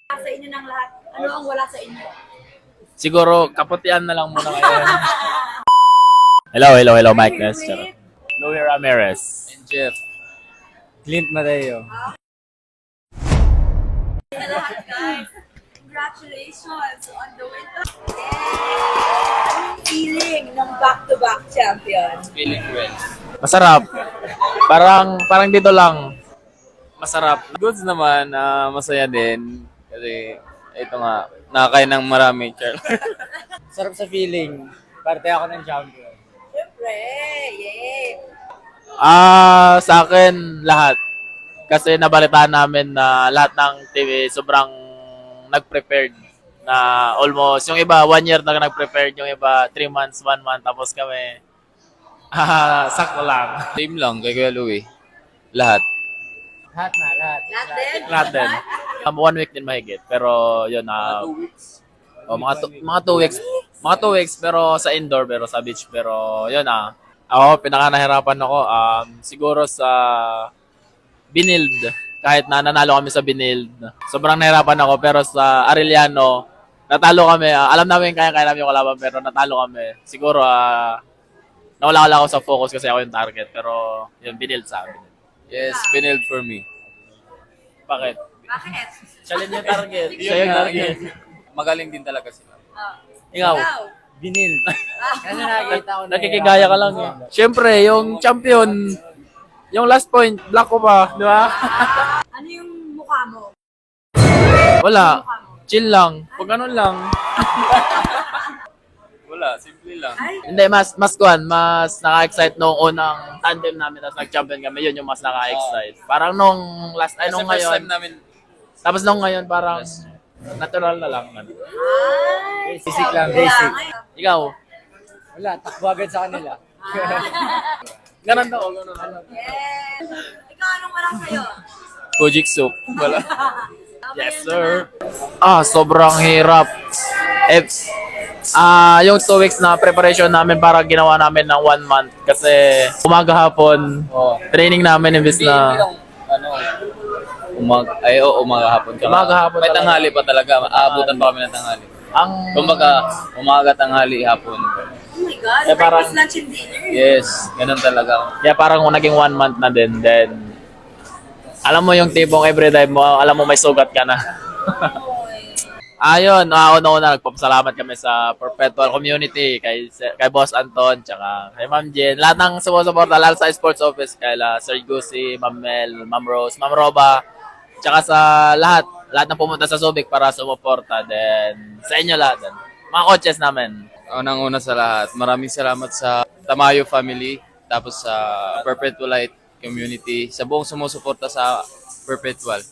Sa inyo ng lahat, ano ang wala sa inyo? Siguro, kaputian na lang muna ngayon. Hello, Mike Nestor. Louie Ramirez. And Jeff. Clint Mateo. Sa lahat, guys. Congratulations on the win. Anong feeling ng back-to-back champion? Feeling well. Masarap. Parang dito lang. Masarap. Goods naman, masaya din. Kasi ito nga, nakakain ng marami. Sarap sa feeling. Parte ako ng champion. Siyempre, yay! Sa akin, lahat. Kasi nabalitaan namin na lahat ng TV sobrang nag-prepared na almost, yung iba 1 year na nag-prepared, yung iba 3 months, 1 month, tapos kami, sakto lang. Same lang, kay Kuya Louie. Lahat. Lahat. Lahat din? Lahat din. 1 week din mahigit, pero yun, 2 weeks. mga 2 weeks. Mga 2 weeks, pero sa indoor, pero sa beach, pero yun ako, pinaka nahirapan ako, siguro sa Binild. Kahit na nanalo kami sa Binild, sobrang nahirapan ako, pero sa Arellano, natalo kami. Alam namin kaya namin yung kalaban, pero natalo kami. Siguro, nawala ako sa focus kasi ako yung target, pero yung Binild sa amin. Yes, Binild for me. Bakit? Bakit? Siya rin yung target. Siya yung target. Magaling din talaga sila. Ikaw? Binil. Kasi nakikita ko na Nakikigaya ka lang eh. Siyempre, yung champion, yung last point, black ko pa, di ba? Ano yung mukha mo? Wala. Chill lang. Pag ganun lang. Wala, simple lang. Ay, Hindi, mas naka-excite nung unang tandem namin tapos nag-champion kami. Yun yung mas naka-excite. Parang nung last, Kasi nung first ngayon. time namin, Tapos nung ngayon, parang natural na lang. ay, Basic lang, wala basic. ngayon. Ikaw? Wala, takbo agad sa kanila. Ganun daw. Ganun. Yes. Ikaw, anong wala sa'yo? Kojiksu. Wala. Yes, sir. Sobrang hirap. Yung 2 weeks na preparation namin para ginawa namin ng 1 month kasi umaga hapon training namin imbis na Umaga hapon ka. Umaga hapon May talaga. tanghali pa talaga. Aabutan pa kami ng tanghali. ang Kumbaga, umaga, tanghali, hapon. Oh my God, Eh, parang- breakfast, lunch, and dinner. Yes, ganun talaga. kaya parang naging 1 month na din then alam mo yung tipong everyday mo alam mo may sugat ka na. Ayun, una-una nagpapasalamat kami sa Perpetual Community, kay Boss Anton, tsaka kay Ma'am Jen. Lahat ng sumusuporta, lalo sa sports office, kay Sir Gusi, Ma'am Mel, Ma'am Rose, Ma'am Roba, tsaka sa lahat na pumunta sa Subic para sumuporta. Then, sa inyo lahat, then, mga coaches namin. Unang-una sa lahat, maraming salamat sa Tamayo family, tapos sa Perpetualite community, sa buong sumusuporta sa Perpetual.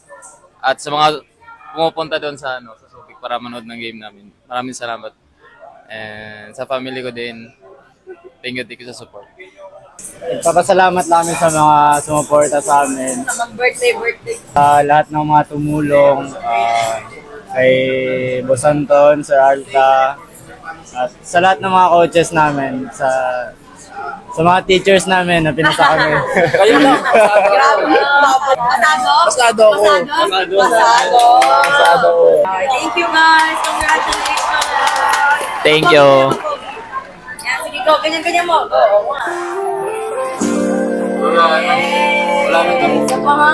At sa mga pumupunta doon sa Subic para manood ng game namin. Maraming salamat. And sa family ko din, thank you sa support. Nagpapasalamat namin sa mga sumuporta sa amin. Sa mag-birthday. Sa lahat ng mga tumulong. Kay Boss Anton, Sir Alta. At sa lahat ng mga coaches namin. Sa mga teachers namin na pinasa kami. Kayo lang. Grabe. Pasado ako. Pasado. Thank you, guys. Congratulations. Thank you. Yan, sige go. Ganyan mo. Wala nang Isa pa nga.